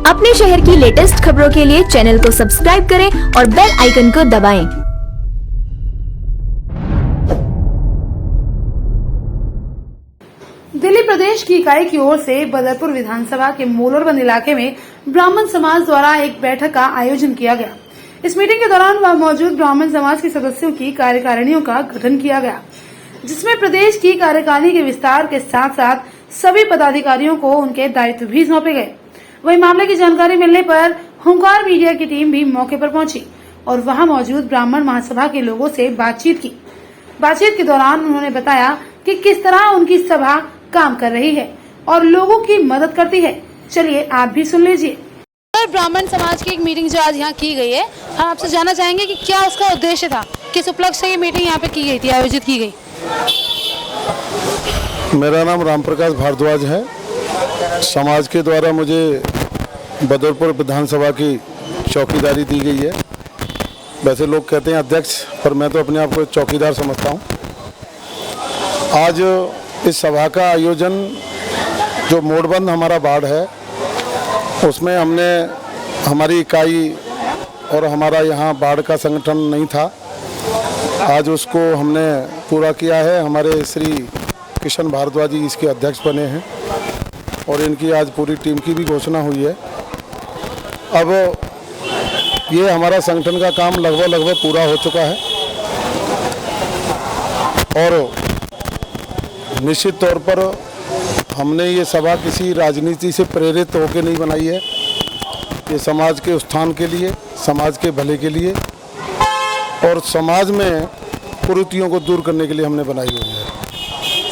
अपने शहर की लेटेस्ट खबरों के लिए चैनल को सब्सक्राइब करें और बेल आइकन को दबाएं। दिल्ली प्रदेश की इकाई की ओर से बदरपुर विधानसभा के मोलरबंद इलाके में ब्राह्मण समाज द्वारा एक बैठक का आयोजन किया गया। इस मीटिंग के दौरान वहां मौजूद ब्राह्मण समाज के सदस्यों की कार्यकारिणियों का गठन किया गया, जिसमें प्रदेश की कार्यकारिणी के विस्तार के साथ साथ सभी पदाधिकारियों को उनके दायित्व भी सौंपे गए। वहीं मामले की जानकारी मिलने पर हुंकार मीडिया की टीम भी मौके पर पहुंची और वहां मौजूद ब्राह्मण महासभा के लोगों से बातचीत की। बातचीत के दौरान उन्होंने बताया कि किस तरह उनकी सभा काम कर रही है और लोगों की मदद करती है। चलिए आप भी सुन लीजिए। ब्राह्मण समाज की एक मीटिंग जो आज यहाँ की गई है, हम आपसे जानना चाहेंगे कि क्या उसका उद्देश्य था, किस उपलक्ष्य से ये मीटिंग यहाँ पे की गई थी, आयोजित की गई। मेरा नाम राम प्रकाश भारद्वाज है। समाज के द्वारा मुझे बदरपुर विधानसभा की चौकीदारी दी गई है। वैसे लोग कहते हैं अध्यक्ष, पर मैं तो अपने आप को चौकीदार समझता हूँ। आज इस सभा का आयोजन जो मोड़बंद हमारा वार्ड है उसमें हमने हमारी इकाई और हमारा यहाँ वार्ड का संगठन नहीं था, आज उसको हमने पूरा किया है। हमारे श्री किशन भारद्वाज जी इसके अध्यक्ष बने हैं और इनकी आज पूरी टीम की भी घोषणा हुई है। अब ये हमारा संगठन का काम लगभग पूरा हो चुका है और निश्चित तौर पर हमने ये सभा किसी राजनीति से प्रेरित होकर नहीं बनाई है। ये समाज के उत्थान के लिए, समाज के भले के लिए और समाज में कुरीतियों को दूर करने के लिए हमने बनाई हुई है।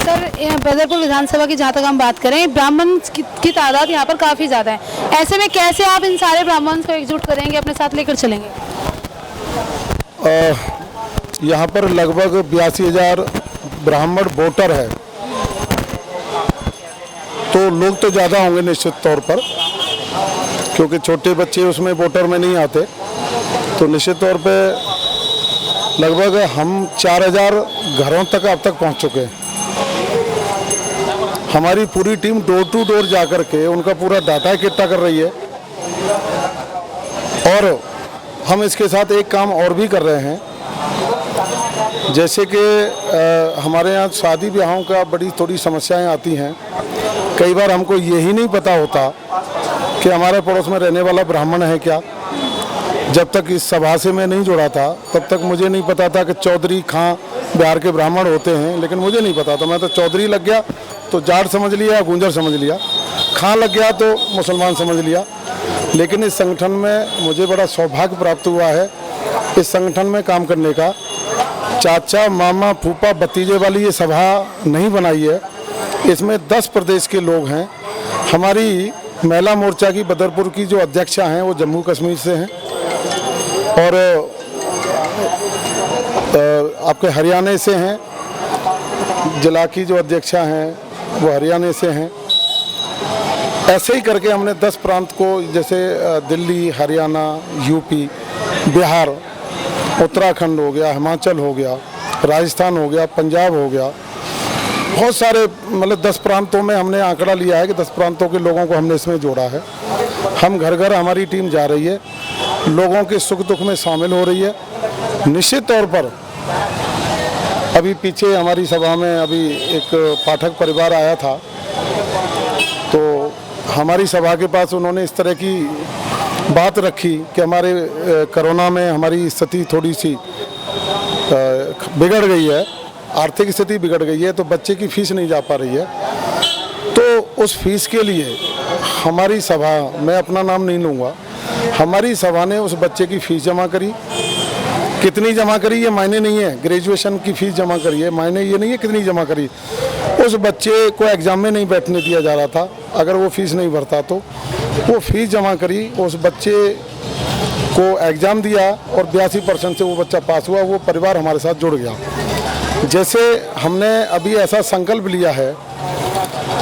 सर, बदरपुर विधानसभा की जहाँ तक हम बात करें, ब्राह्मण की तादाद यहाँ पर काफ़ी ज़्यादा है। ऐसे में कैसे आप इन सारे ब्राह्मण को एकजुट करेंगे, अपने साथ लेकर चलेंगे? यहाँ पर लगभग 82,000 ब्राह्मण वोटर है, तो लोग तो ज़्यादा होंगे निश्चित तौर पर, क्योंकि छोटे बच्चे उसमें वोटर में नहीं आते। तो निश्चित तौर पे लगभग हम 4,000 घरों तक अब तक पहुँच चुके हैं। हमारी पूरी टीम डोर टू डोर जाकर के उनका पूरा डाटा इकट्ठा कर रही है और हम इसके साथ एक काम और भी कर रहे हैं। जैसे कि हमारे यहाँ शादी ब्याहों का बड़ी थोड़ी समस्याएं आती हैं। कई बार हमको यही नहीं पता होता कि हमारे पड़ोस में रहने वाला ब्राह्मण है क्या। जब तक इस सभा से मैं नहीं जुड़ा था तब तक मुझे नहीं पता था कि चौधरी खां बिहार के ब्राह्मण होते हैं, लेकिन मुझे नहीं पता था। मैं तो चौधरी लग गया तो जाट समझ लिया, गुंजर समझ लिया, खां लग गया तो मुसलमान समझ लिया। लेकिन इस संगठन में मुझे बड़ा सौभाग्य प्राप्त हुआ है इस संगठन में काम करने का। चाचा, मामा, फूफा, भतीजे वाली ये सभा नहीं बनाई है। इसमें 10 प्रदेश के लोग हैं। हमारी महिला मोर्चा की बदरपुर की जो अध्यक्षा हैं वो जम्मू कश्मीर से हैं और आपके हरियाणा से हैं। जिला की जो अध्यक्षा हैं वो हरियाणा से हैं। ऐसे ही करके हमने 10 प्रांत को, जैसे दिल्ली, हरियाणा, यूपी, बिहार, उत्तराखंड हो गया, हिमाचल हो गया, राजस्थान हो गया, पंजाब हो गया, बहुत सारे मतलब 10 प्रांतों में हमने आंकड़ा लिया है कि 10 प्रांतों के लोगों को हमने इसमें जोड़ा है। हम घर घर हमारी टीम जा रही है, लोगों के सुख दुख में शामिल हो रही है। निश्चित तौर पर अभी पीछे हमारी सभा में अभी एक पाठक परिवार आया था, तो हमारी सभा के पास उन्होंने इस तरह की बात रखी कि हमारे कोरोना में हमारी स्थिति थोड़ी सी बिगड़ गई है, आर्थिक स्थिति बिगड़ गई है, तो बच्चे की फीस नहीं जा पा रही है। तो उस फीस के लिए हमारी सभा, मैं अपना नाम नहीं लूँगा, हमारी सभा ने उस बच्चे की फीस जमा करी। कितनी जमा करी ये मायने नहीं है, ग्रेजुएशन की फीस जमा करी है, मायने ये नहीं है कितनी जमा करी। उस बच्चे को एग्ज़ाम में नहीं बैठने दिया जा रहा था अगर वो फीस नहीं भरता, तो वो फीस जमा करी, उस बच्चे को एग्ज़ाम दिया और 82% से वो बच्चा पास हुआ। वो परिवार हमारे साथ जुड़ गया। जैसे हमने अभी ऐसा संकल्प लिया है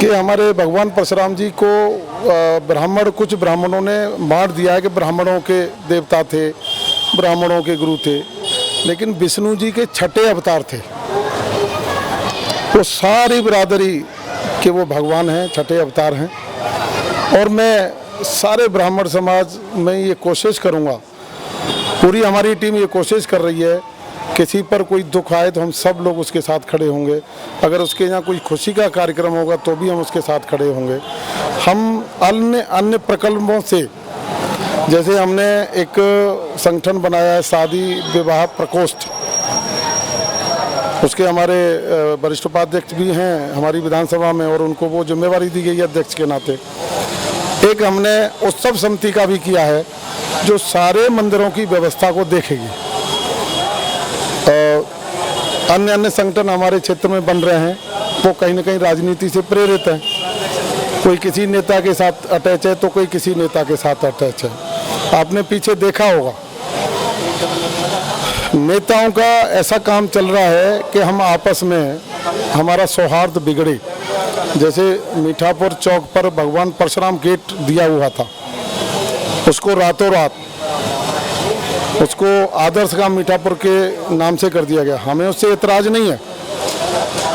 कि हमारे भगवान परशुराम जी को कुछ ब्राह्मणों ने बांट दिया है कि ब्राह्मणों के देवता थे, ब्राह्मणों के गुरु थे, लेकिन विष्णु जी के 6ठे अवतार थे। वो सारी बिरादरी के वो भगवान हैं, 6ठे अवतार हैं। और मैं सारे ब्राह्मण समाज में ये कोशिश करूँगा, पूरी हमारी टीम ये कोशिश कर रही है, किसी पर कोई दुख आए तो हम सब लोग उसके साथ खड़े होंगे। अगर उसके यहाँ कोई खुशी का कार्यक्रम होगा तो भी हम उसके साथ खड़े होंगे। हम अन्य प्रकल्पों से, जैसे हमने एक संगठन बनाया है शादी विवाह प्रकोष्ठ, उसके हमारे वरिष्ठ उपाध्यक्ष भी हैं हमारी विधानसभा में और उनको वो जिम्मेवारी दी गई है अध्यक्ष के नाते। एक हमने उत्सव समिति का भी किया है जो सारे मंदिरों की व्यवस्था को देखेगी। अन्य संगठन हमारे क्षेत्र में बन रहे हैं, वो कहीं न कहीं राजनीति से प्रेरित हैं। कोई किसी नेता के साथ अटैच है तो कोई किसी नेता के साथ अटैच है। आपने पीछे देखा होगा नेताओं का ऐसा काम चल रहा है कि हम आपस में हमारा सौहार्द बिगड़े। जैसे मीठापुर चौक पर भगवान परशुराम गेट दिया हुआ था, उसको रातों रात उसको आदर्श गांव मीठापुर के नाम से कर दिया गया। हमें उससे इतराज़ नहीं है,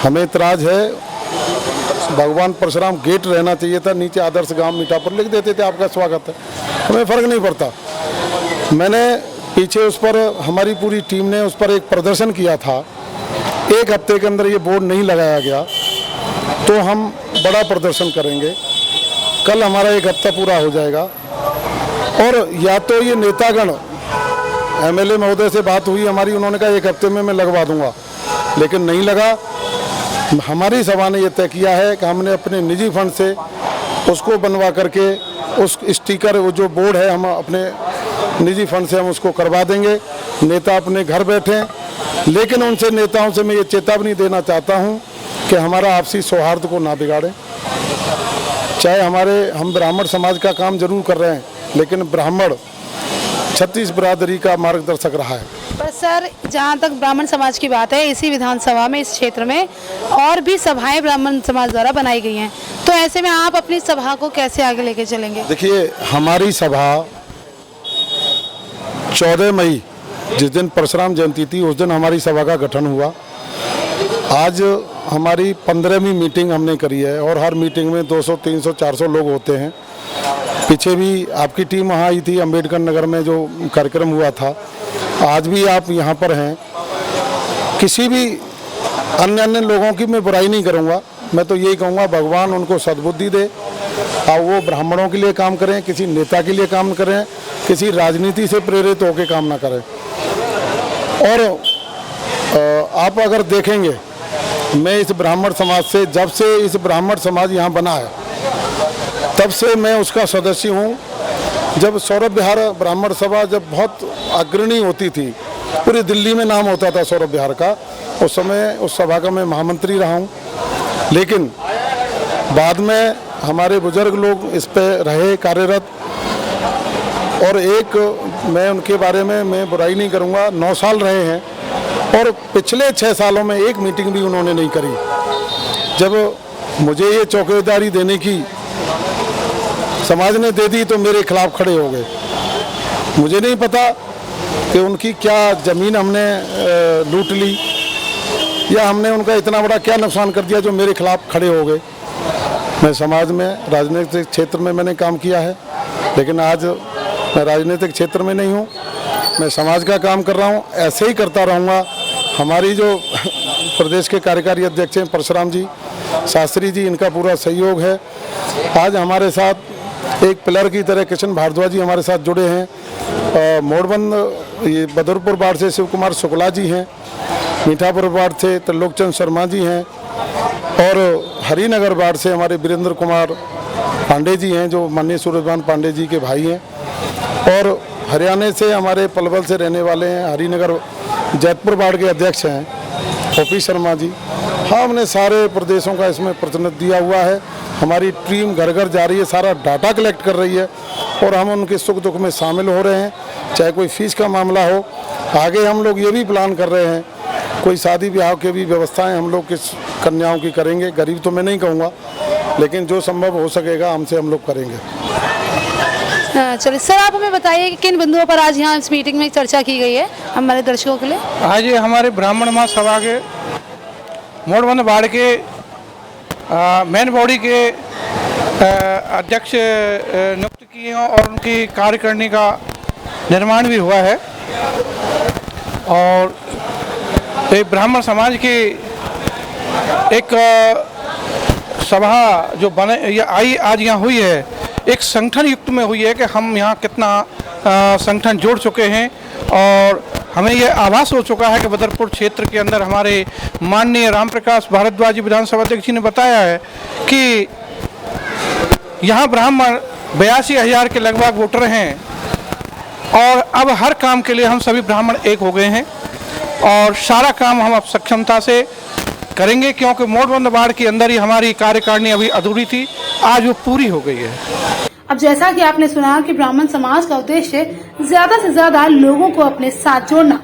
हमें इतराज़ है भगवान परशुराम गेट रहना चाहिए था, नीचे आदर्श गांव मीठापुर लिख देते थे आपका स्वागत है, हमें फ़र्क नहीं पड़ता। मैंने पीछे उस पर हमारी पूरी टीम ने उस पर एक प्रदर्शन किया था। एक हफ्ते के अंदर ये बोर्ड नहीं लगाया गया तो हम बड़ा प्रदर्शन करेंगे। कल हमारा एक हफ्ता पूरा हो जाएगा और या तो ये नेतागण, एमएलए महोदय से बात हुई हमारी, उन्होंने कहा एक हफ्ते में मैं लगवा दूंगा, लेकिन नहीं लगा। हमारी सभा ने ये तय किया है कि हमने अपने निजी फंड से उसको बनवा करके उस स्टिकर, वो जो बोर्ड है, हम अपने निजी फंड से हम उसको करवा देंगे। नेता अपने घर बैठे, लेकिन उनसे नेताओं से मैं ये चेतावनी देना चाहता हूँ कि हमारा आपसी सौहार्द को ना बिगाड़ें। चाहे हम ब्राह्मण समाज का काम जरूर कर रहे हैं, लेकिन ब्राह्मण 36 बिरादरी का मार्गदर्शक रहा है। पर सर, जहाँ तक ब्राह्मण समाज की बात है, इसी विधानसभा में, इस क्षेत्र में और भी सभाएं ब्राह्मण समाज द्वारा बनाई गई हैं, तो ऐसे में आप अपनी सभा को कैसे आगे लेके चलेंगे? देखिए, हमारी सभा 14 मई, जिस दिन परशुराम जयंती थी, उस दिन हमारी सभा का गठन हुआ। आज हमारी 15वीं मीटिंग हमने करी है और हर मीटिंग में 200, 300, 400 लोग होते हैं। पीछे भी आपकी टीम वहाँ आई थी, अंबेडकर नगर में जो कार्यक्रम हुआ था। आज भी आप यहाँ पर हैं। किसी भी अन्य लोगों की मैं बुराई नहीं करूँगा, मैं तो यही कहूँगा भगवान उनको सद्बुद्धि दे और वो ब्राह्मणों के लिए काम करें, किसी नेता के लिए काम करें, किसी राजनीति से प्रेरित होकर काम ना करें। और आप अगर देखेंगे, मैं इस ब्राह्मण समाज से, जब से इस ब्राह्मण समाज यहाँ बना है तब से मैं उसका सदस्य हूँ। जब सौरभ विहार ब्राह्मण सभा जब बहुत अग्रणी होती थी, पूरी दिल्ली में नाम होता था सौरभ विहार का, उस समय उस सभा का मैं महामंत्री रहा हूँ। लेकिन बाद में हमारे बुजुर्ग लोग इस पे रहे कार्यरत, और एक मैं उनके बारे में मैं बुराई नहीं करूँगा, 9 साल रहे हैं और पिछले 6 सालों में एक मीटिंग भी उन्होंने नहीं करी। जब मुझे ये चौकीदारी देने की समाज ने दे दी तो मेरे खिलाफ खड़े हो गए। मुझे नहीं पता कि उनकी क्या ज़मीन हमने लूट ली या हमने उनका इतना बड़ा क्या नुकसान कर दिया जो मेरे खिलाफ खड़े हो गए। मैं समाज में, राजनीतिक क्षेत्र में मैंने काम किया है, लेकिन आज मैं राजनीतिक क्षेत्र में नहीं हूँ, मैं समाज का काम कर रहा हूँ, ऐसे ही करता रहूँगा। हमारी जो प्रदेश के कार्यकारी अध्यक्ष हैं परशुराम जी शास्त्री जी, इनका पूरा सहयोग है। आज हमारे साथ एक पिलर की तरह किशन भारद्वाज जी हमारे साथ जुड़े हैं। मोड़बंद ये बदरपुर वार्ड से शिव कुमार शुक्ला जी हैं, मीठापुर वार्ड से त्रिलोकचंद शर्मा जी हैं, और हरिनगर वार्ड से हमारे वीरेंद्र कुमार पांडे जी हैं जो माननीय सूरजभान पांडे जी के भाई हैं, और हरियाणा से हमारे पलवल से रहने वाले हैं, हरिनगर जैतपुर वार्ड के अध्यक्ष हैं ओपी शर्मा जी। हाँ, हमने सारे प्रदेशों का इसमें प्रतिनिधित्व दिया हुआ है। हमारी टीम घर घर जा रही है, सारा डाटा कलेक्ट कर रही है और हम उनके सुख दुख में शामिल हो रहे हैं, चाहे कोई फीस का मामला हो। आगे हम लोग ये भी प्लान कर रहे हैं, कोई शादी ब्याह की भी व्यवस्थाएं हम लोग किस कन्याओं की करेंगे। गरीब तो मैं नहीं कहूँगा, लेकिन जो संभव हो सकेगा हमसे हम लोग करेंगे। चलिए सर, आप हमें बताइए कि किन बिंदुओं पर आज यहाँ इस मीटिंग में चर्चा की गई है हमारे दर्शकों के लिए? आज ये हमारे ब्राह्मण महासभा के मोड़बंद वार्ड के मेन बॉडी के अध्यक्ष नियुक्त किए हैं और उनकी कार्यकारिणी का निर्माण भी हुआ है। और एक ब्राह्मण समाज की एक सभा जो बने या आई आज यहाँ हुई है, एक संगठन युक्त में हुई है कि हम यहाँ कितना संगठन जोड़ चुके हैं और हमें यह आभास हो चुका है कि बदरपुर क्षेत्र के अंदर हमारे माननीय रामप्रकाश भारद्वाज विधानसभा अध्यक्ष जी ने बताया है कि यहाँ ब्राह्मण 82,000 के लगभग वोटर हैं और अब हर काम के लिए हम सभी ब्राह्मण एक हो गए हैं और सारा काम हम अब सक्षमता से करेंगे, क्योंकि मोड़बंद वार्ड के अंदर ही हमारी कार्यकारिणी अभी अधूरी थी, आज वो पूरी हो गई है। अब जैसा कि आपने सुना कि ब्राह्मण समाज का उद्देश्य ज्यादा से ज्यादा लोगों को अपने साथ जोड़ना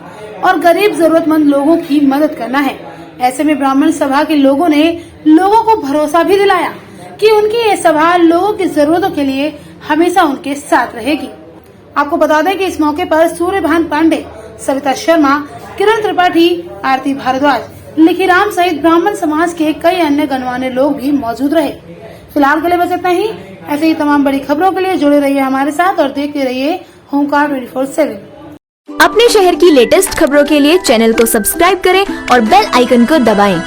और गरीब जरूरतमंद लोगों की मदद करना है। ऐसे में ब्राह्मण सभा के लोगों ने लोगों को भरोसा भी दिलाया कि उनकी ये सभा लोगों की जरूरतों के लिए हमेशा उनके साथ रहेगी। आपको बता दें कि इस मौके पर सूर्यभान पांडे, सविता शर्मा, किरण त्रिपाठी, आरती भारद्वाज, लिखीराम सहित ब्राह्मण समाज के कई अन्य गणमान्य लोग भी मौजूद रहे। फिलहाल के लिए बस इतना ही। ऐसे ही तमाम बड़ी खबरों के लिए जुड़े रहिए हमारे साथ और देखते रहिए होमकार 24/7। अपने शहर की लेटेस्ट खबरों के लिए चैनल को सब्सक्राइब करें और बेल आइकन को दबाएं।